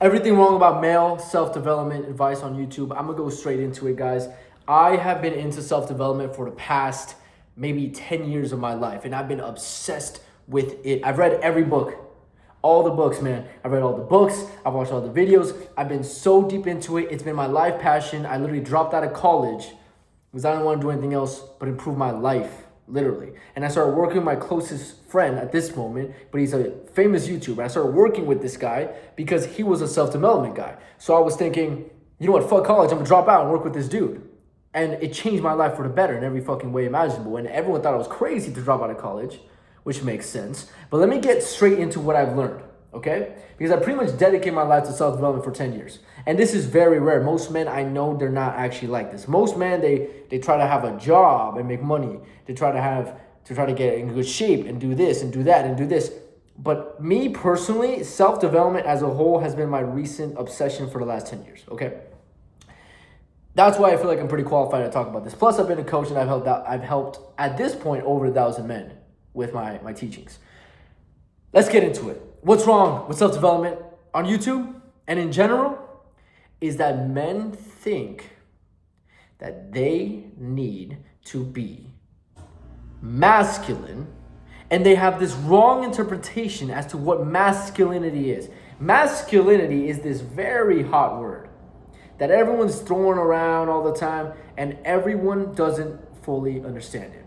Everything wrong about male self-development advice on YouTube. I'm gonna go straight into it, guys. I have been into self-development for the past maybe 10 years of my life, and I've been obsessed with it. I've read every book, all the books, man. I've read all the books, I've watched all the videos. I've been so deep into it. It's been my life passion. I literally dropped out of college because I didn't want to do anything else but improve my life, literally. And I started working with my closest friend at this moment, but he's a famous YouTuber. I started working with this guy because he was a self-development guy. So I was thinking, you know what, fuck college, I'm gonna drop out and work with this dude. And it changed my life for the better in every fucking way imaginable. And everyone thought I was crazy to drop out of college, which makes sense. But let me get straight into what I've learned, okay? Because I pretty much dedicated my life to self-development for 10 years. And this is very rare. Most men, I know they're not actually like this. Most men, they try to have a job and make money. They try to get in good shape and do this and do that and do this. But me personally, self-development as a whole has been my recent obsession for the last 10 years, okay? That's why I feel like I'm pretty qualified to talk about this. Plus, I've been a coach and I've helped at this point over 1,000 men with my teachings. Let's get into it. What's wrong with self-development on YouTube and in general is that men think that they need to be masculine, and they have this wrong interpretation as to what masculinity is. Masculinity is this very hot word that everyone's throwing around all the time, and everyone doesn't fully understand it.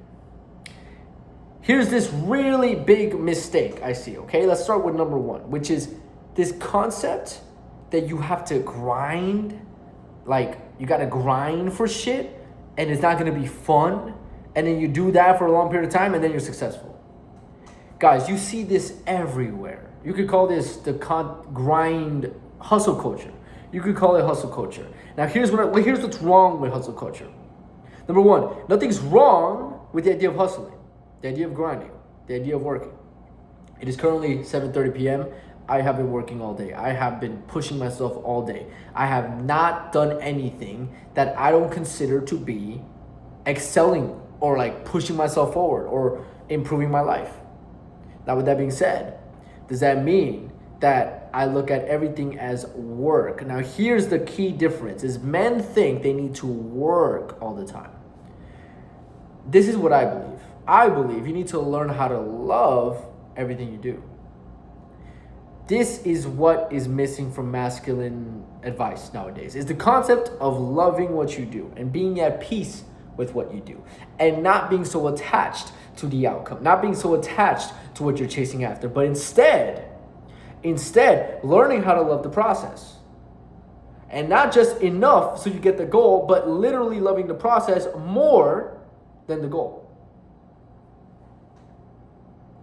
Here's this really big mistake I see, okay? Let's start with number one, which is this concept that you have to grind, like you gotta grind for shit, and it's not gonna be fun, and then you do that for a long period of time, and then you're successful. Guys, you see this everywhere. You could call this the grind hustle culture. You could call it hustle culture. Now, here's what's wrong with hustle culture. Number one, nothing's wrong with the idea of hustling, the idea of grinding, the idea of working. It is currently 7:30 p.m. I have been working all day. I have been pushing myself all day. I have not done anything that I don't consider to be excelling or like pushing myself forward or improving my life. Now, with that being said, does that mean that I look at everything as work? Now, here's the key difference is men think they need to work all the time. This is what I believe. I believe you need to learn how to love everything you do. This is what is missing from masculine advice nowadays, is the concept of loving what you do and being at peace with what you do and not being so attached to the outcome, not being so attached to what you're chasing after, but instead learning how to love the process. And not just enough so you get the goal, but literally loving the process more than the goal.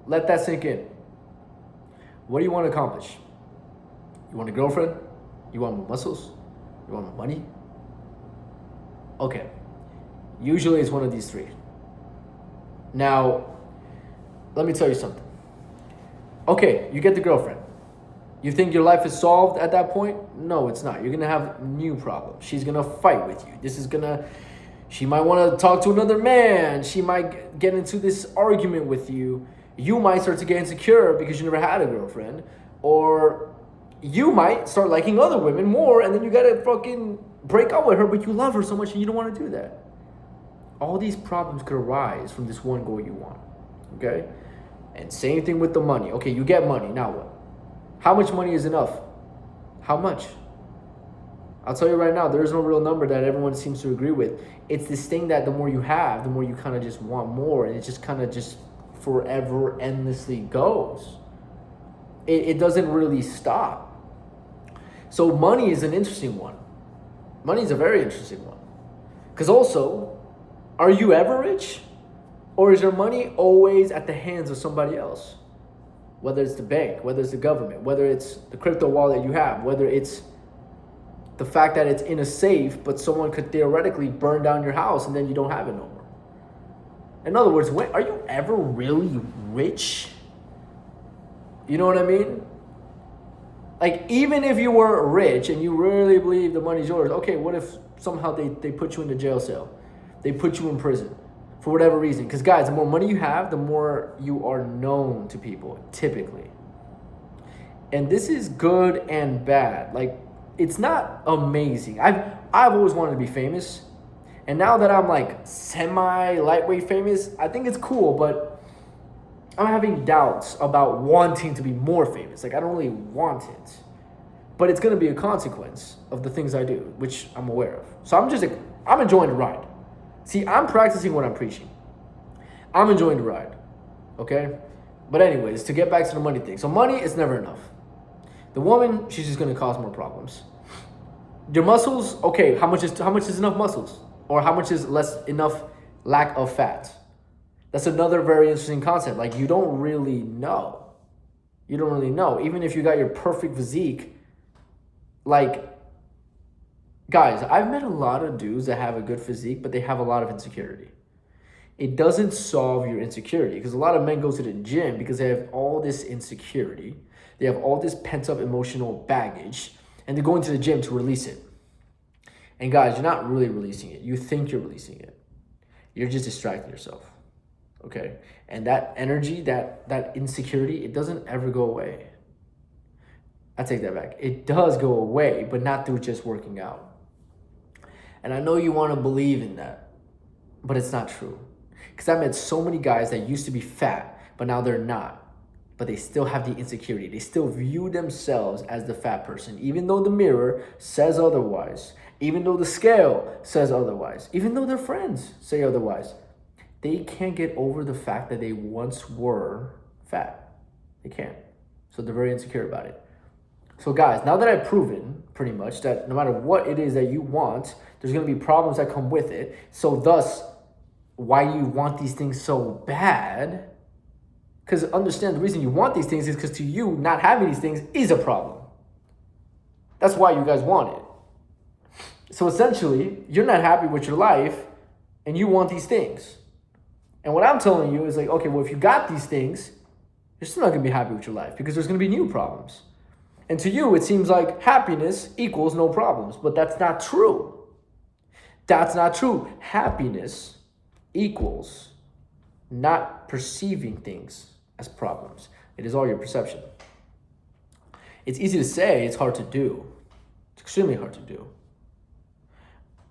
Let that sink in. What do you want to accomplish? You want a girlfriend? You want more muscles? You want more money? Okay. Usually it's one of these three. Now, let me tell you something. Okay, you get the girlfriend. You think your life is solved at that point? No, it's not. You're going to have new problems. She's going to fight with you. She might want to talk to another man. She might get into this argument with you. You might start to get insecure because you never had a girlfriend. Or you might start liking other women more, and then you got to fucking break up with her, but you love her so much and you don't want to do that. All these problems could arise from this one goal you want, okay? And same thing with the money. Okay, you get money, now what? How much money is enough? How much? I'll tell you right now, there is no real number that everyone seems to agree with. It's this thing that the more you have, the more you kind of just want more, and it just kind of just forever endlessly goes. It doesn't really stop. So money is an interesting one. Money is a very interesting one. Because also, are you ever rich? Or is your money always at the hands of somebody else? Whether it's the bank, whether it's the government, whether it's the crypto wallet you have, whether it's the fact that it's in a safe, but someone could theoretically burn down your house and then you don't have it no more. In other words, are you ever really rich? You know what I mean? Like, even if you were rich and you really believe the money's yours, okay, what if somehow they put you in the jail cell? They put you in prison for whatever reason. Because guys, the more money you have, the more you are known to people, typically. And this is good and bad. Like, it's not amazing. I've always wanted to be famous. And now that I'm like semi lightweight famous, I think it's cool, but I'm having doubts about wanting to be more famous. Like, I don't really want it. But it's gonna be a consequence of the things I do, which I'm aware of. So I'm enjoying the ride. See, I'm practicing what I'm preaching. I'm enjoying the ride. Okay? But anyways, to get back to the money thing. So money is never enough. The woman, she's just gonna cause more problems. Your muscles, okay, how much is enough muscles? Or how much is enough lack of fat? That's another very interesting concept. Like, you don't really know. You don't really know. Even if you got your perfect physique, like, guys, I've met a lot of dudes that have a good physique, but they have a lot of insecurity. It doesn't solve your insecurity, because a lot of men go to the gym because they have all this insecurity. They have all this pent-up emotional baggage, and they're going to the gym to release it. And guys, you're not really releasing it. You think you're releasing it. You're just distracting yourself. Okay? And that energy, that insecurity, it doesn't ever go away. I take that back. It does go away, but not through just working out. And I know you want to believe in that, but it's not true. Because I met so many guys that used to be fat, but now they're not. But they still have the insecurity. They still view themselves as the fat person, even though the mirror says otherwise, even though the scale says otherwise, even though their friends say otherwise. They can't get over the fact that they once were fat. They can't. So they're very insecure about it. So guys, now that I've proven pretty much that no matter what it is that you want, there's going to be problems that come with it. So thus, why you want these things so bad? Because understand, the reason you want these things is because to you, not having these things is a problem. That's why you guys want it. So essentially, you're not happy with your life and you want these things. And what I'm telling you is like, okay, well, if you got these things, you're still not going to be happy with your life because there's going to be new problems. And to you, it seems like happiness equals no problems, but that's not true. That's not true. Happiness equals not perceiving things as problems. It is all your perception. It's easy to say, it's hard to do. It's extremely hard to do.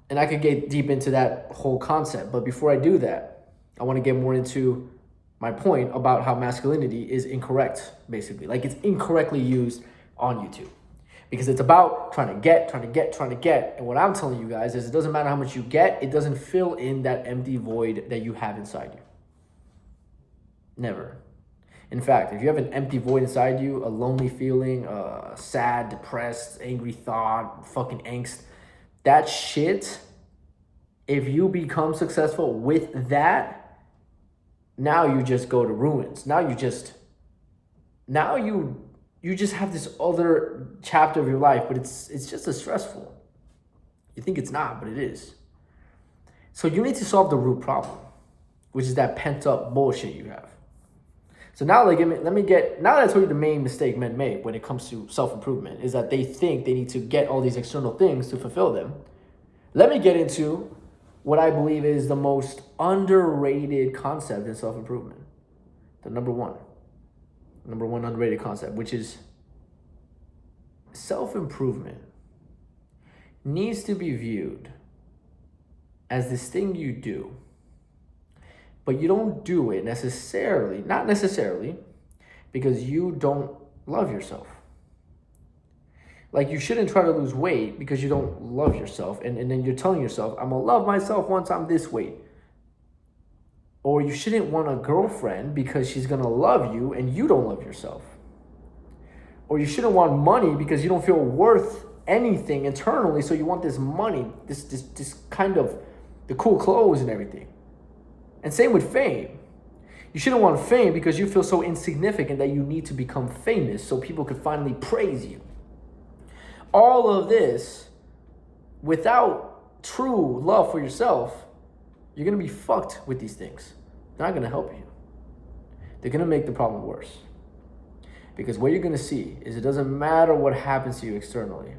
And I could get deep into that whole concept, but before I do that, I want to get more into my point about how masculinity is incorrect, basically. Like, it's incorrectly used on YouTube. Because it's about trying to get. And what I'm telling you guys is it doesn't matter how much you get, it doesn't fill in that empty void that you have inside you. Never. In fact, if you have an empty void inside you, a lonely feeling, sad, depressed, angry thought, fucking angst, that shit, if you become successful with that, now you just go to ruins. Now you just have this other chapter of your life, but it's just as stressful. You think it's not, but it is. So you need to solve the root problem, which is that pent up bullshit you have. So now now that I told you the main mistake men make when it comes to self-improvement is that they think they need to get all these external things to fulfill them. Let me get into what I believe is the most underrated concept in self-improvement. The number one underrated concept, which is self-improvement needs to be viewed as this thing you do, but you don't do it not necessarily, because you don't love yourself. Like, you shouldn't try to lose weight because you don't love yourself, and then you're telling yourself, I'm gonna love myself once I'm this weight. Or you shouldn't want a girlfriend because she's gonna love you and you don't love yourself. Or you shouldn't want money because you don't feel worth anything internally, so you want this money, this kind of the cool clothes and everything. And same with fame. You shouldn't want fame because you feel so insignificant that you need to become famous so people could finally praise you. All of this, without true love for yourself, you're going to be fucked with these things. They're not going to help you. They're going to make the problem worse. Because what you're going to see is it doesn't matter what happens to you externally.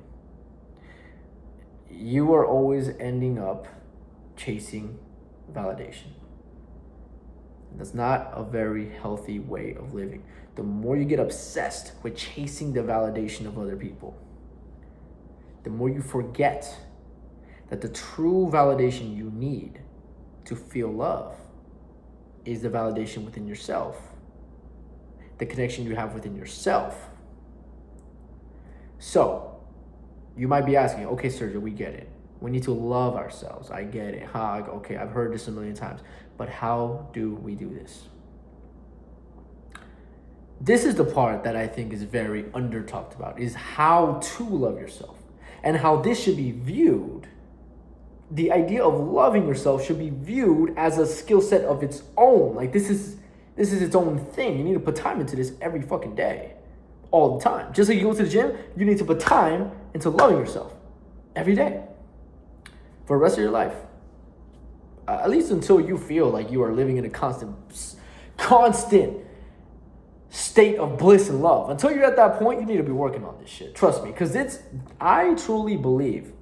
You are always ending up chasing validation. That's not a very healthy way of living. the more you get obsessed with chasing the validation of other people, the more you forget that the true validation you need to feel love is the validation within yourself, the connection you have within yourself. So, you might be asking, okay, Sergio, we get it. We need to love ourselves. I get it. Okay, I've heard this a million times. But how do we do this? This is the part that I think is very under talked about, is how to love yourself. And how this should be viewed. The idea of loving yourself should be viewed as a skill set of its own. Like this is its own thing. You need to put time into this every fucking day. All the time. Just like you go to the gym, you need to put time into loving yourself. Every day. For the rest of your life. At least until you feel like you are living in a constant state of bliss and love. Until you're at that point, you need to be working on this shit. Trust me. Because I truly believe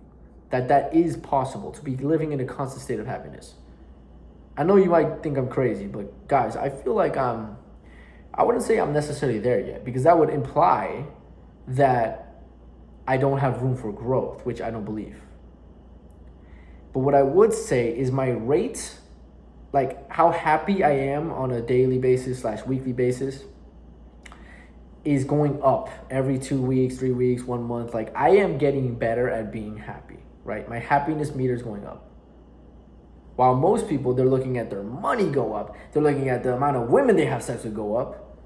that is possible, to be living in a constant state of happiness. I know you might think I'm crazy, but guys, I feel like I wouldn't say I'm necessarily there yet, because that would imply that I don't have room for growth, which I don't believe. But what I would say is my rate, like how happy I am on a daily basis / weekly basis, is going up every 2 weeks, 3 weeks, 1 month. Like I am getting better at being happy, right? My happiness meter is going up. While most people, they're looking at their money go up. They're looking at the amount of women they have sex with go up.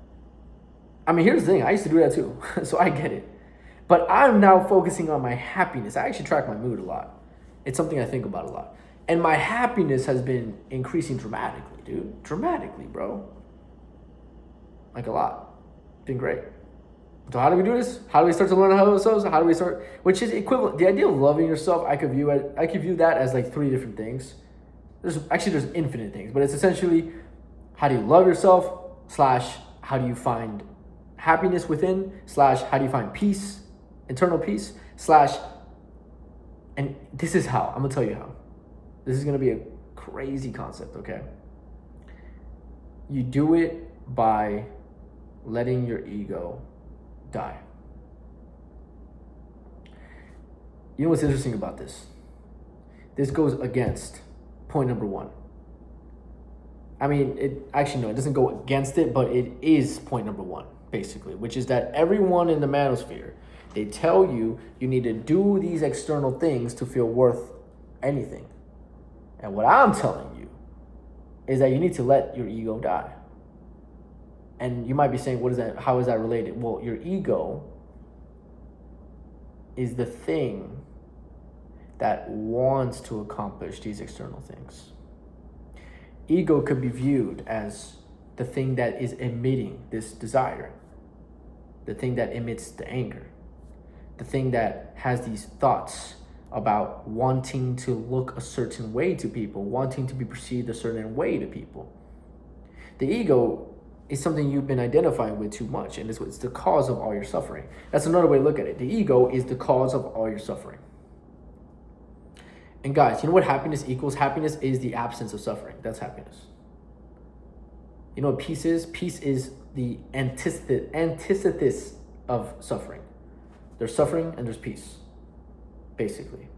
I mean, here's the thing. I used to do that too. So I get it. But I'm now focusing on my happiness. I actually track my mood a lot. It's something I think about a lot. And my happiness has been increasing dramatically, dude. Dramatically, bro. Like a lot. It's been great. So how do we do this? How do we start to learn how to love ourselves? How do we start? Which is equivalent. The idea of loving yourself, I could view that as like 3 different things. There's infinite things, but it's essentially how do you love yourself / how do you find happiness within / how do you find peace, internal peace / and this is how. I'm gonna tell you how. This is gonna be a crazy concept, okay? You do it by letting your ego die. You know what's interesting about this? This goes against point number 1. I mean, it doesn't go against it, but it is point number 1, basically, which is that everyone in the manosphere, they tell you need to do these external things to feel worth anything. And what I'm telling you is that you need to let your ego die. And you might be saying, what is that? How is that related? Well, your ego is the thing that wants to accomplish these external things. Ego could be viewed as the thing that is emitting this desire, the thing that emits the anger, the thing that has these thoughts about wanting to look a certain way to people, wanting to be perceived a certain way to people. The ego is something you've been identifying with too much, and it's the cause of all your suffering. That's another way to look at it. The ego is the cause of all your suffering. And guys, you know what happiness equals? Happiness is the absence of suffering. That's happiness. You know what peace is? Peace is the antithesis of suffering. There's suffering and there's peace, basically.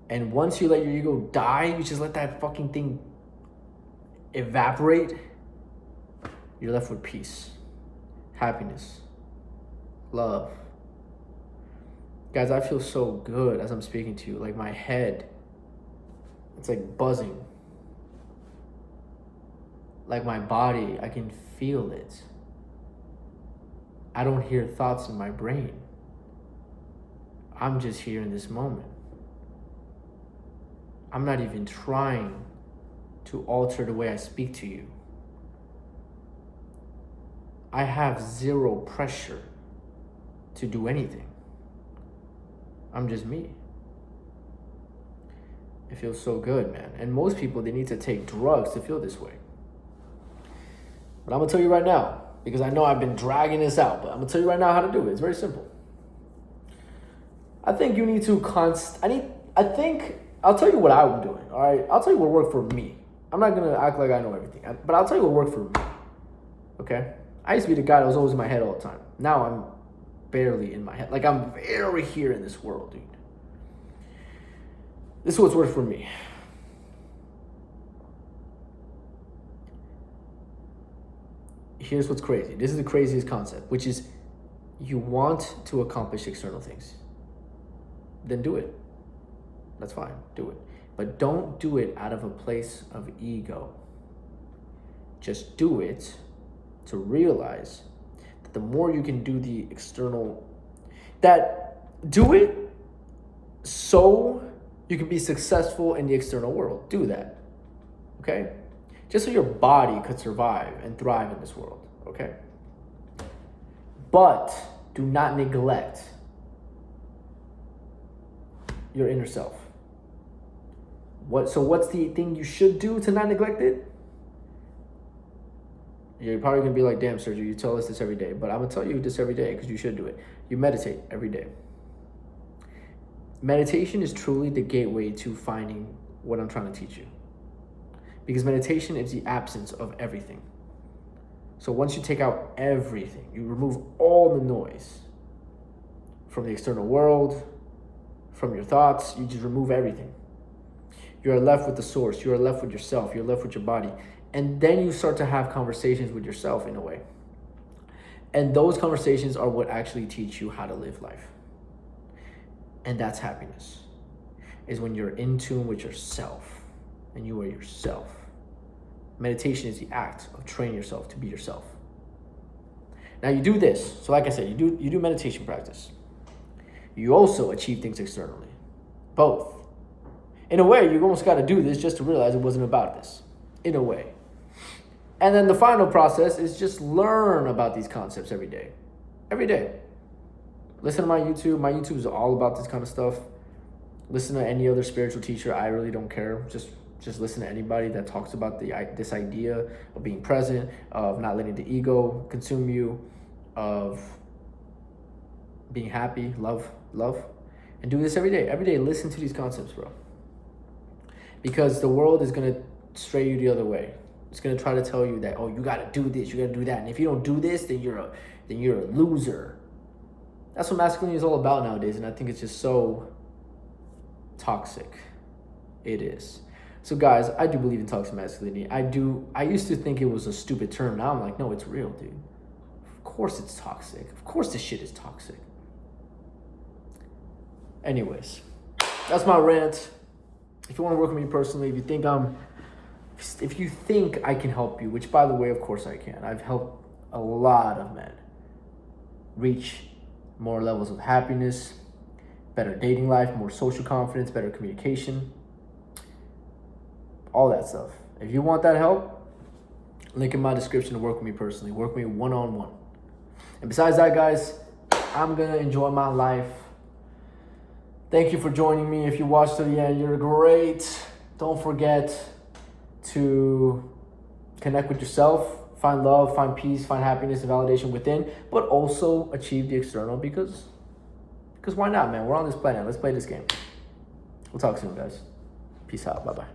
And once you let your ego die, you just let that fucking thing evaporate, you're left with peace, happiness, love. Guys, I feel so good as I'm speaking to you. Like my head, it's like buzzing. Like my body, I can feel it. I don't hear thoughts in my brain. I'm just here in this moment. I'm not even trying to alter the way I speak to you. I have zero pressure to do anything. I'm just me. It feels so good, man. And most people, they need to take drugs to feel this way. But I'm going to tell you right now, because I know I've been dragging this out, but I'm going to tell you right now how to do it. It's very simple. I think you need to I'll tell you what I'm doing, all right? I'll tell you what worked for me. I'm not going to act like I know everything, but I'll tell you what worked for me, okay? I used to be the guy that was always in my head all the time. Now I'm barely in my head. Like, I'm very here in this world, dude. This is what's worked for me. Here's what's crazy. This is the craziest concept, which is you want to accomplish external things. Then do it. That's fine. Do it. But don't do it out of a place of ego. Just do it to realize that the more you can do the external, do it so you can be successful in the external world. Do that. Okay? Just so your body could survive and thrive in this world. Okay? But do not neglect your inner self. So what's the thing you should do to not neglect it? You're probably going to be like, damn, Sergio, you tell us this every day. But I'm going to tell you this every day because you should do it. You meditate every day. Meditation is truly the gateway to finding what I'm trying to teach you. Because meditation is the absence of everything. So once you take out everything, you remove all the noise from the external world, from your thoughts, you just remove everything. You are left with the source. You are left with yourself. You're left with your body. And then you start to have conversations with yourself in a way. And those conversations are what actually teach you how to live life. And that's happiness. Is when you're in tune with yourself and you are yourself. Meditation is the act of training yourself to be yourself. Now you do this. So like I said, you do meditation practice. You also achieve things externally. Both. In a way, you almost got to do this just to realize it wasn't about this. In a way. And then the final process is just learn about these concepts every day. Every day. Listen to my YouTube. My YouTube is all about this kind of stuff. Listen to any other spiritual teacher. I really don't care. Just listen to anybody that talks about this idea of being present, of not letting the ego consume you, of being happy, love. And do this every day. Every day, listen to these concepts, bro. Because the world is going to stray you the other way. It's going to try to tell you that, oh, you got to do this, you got to do that. And if you don't do this, then you're a loser. That's what masculinity is all about nowadays. And I think it's just so toxic. It is. So guys, I do believe in toxic masculinity. I used to think it was a stupid term. Now I'm like, no, it's real, dude. Of course it's toxic. Of course this shit is toxic. Anyways, that's my rant. If you want to work with me personally, if you think I can help you, which by the way, of course I can. I've helped a lot of men reach more levels of happiness, better dating life, more social confidence, better communication, all that stuff. If you want that help, link in my description to work with me personally. Work with me one-on-one. And besides that, guys, I'm going to enjoy my life. Thank you for joining me. If you watched to the end, you're great. Don't forget to connect with yourself, find love, find peace, find happiness and validation within, but also achieve the external because why not, man? We're on this planet. Let's play this game. We'll talk soon, guys. Peace out. Bye-bye.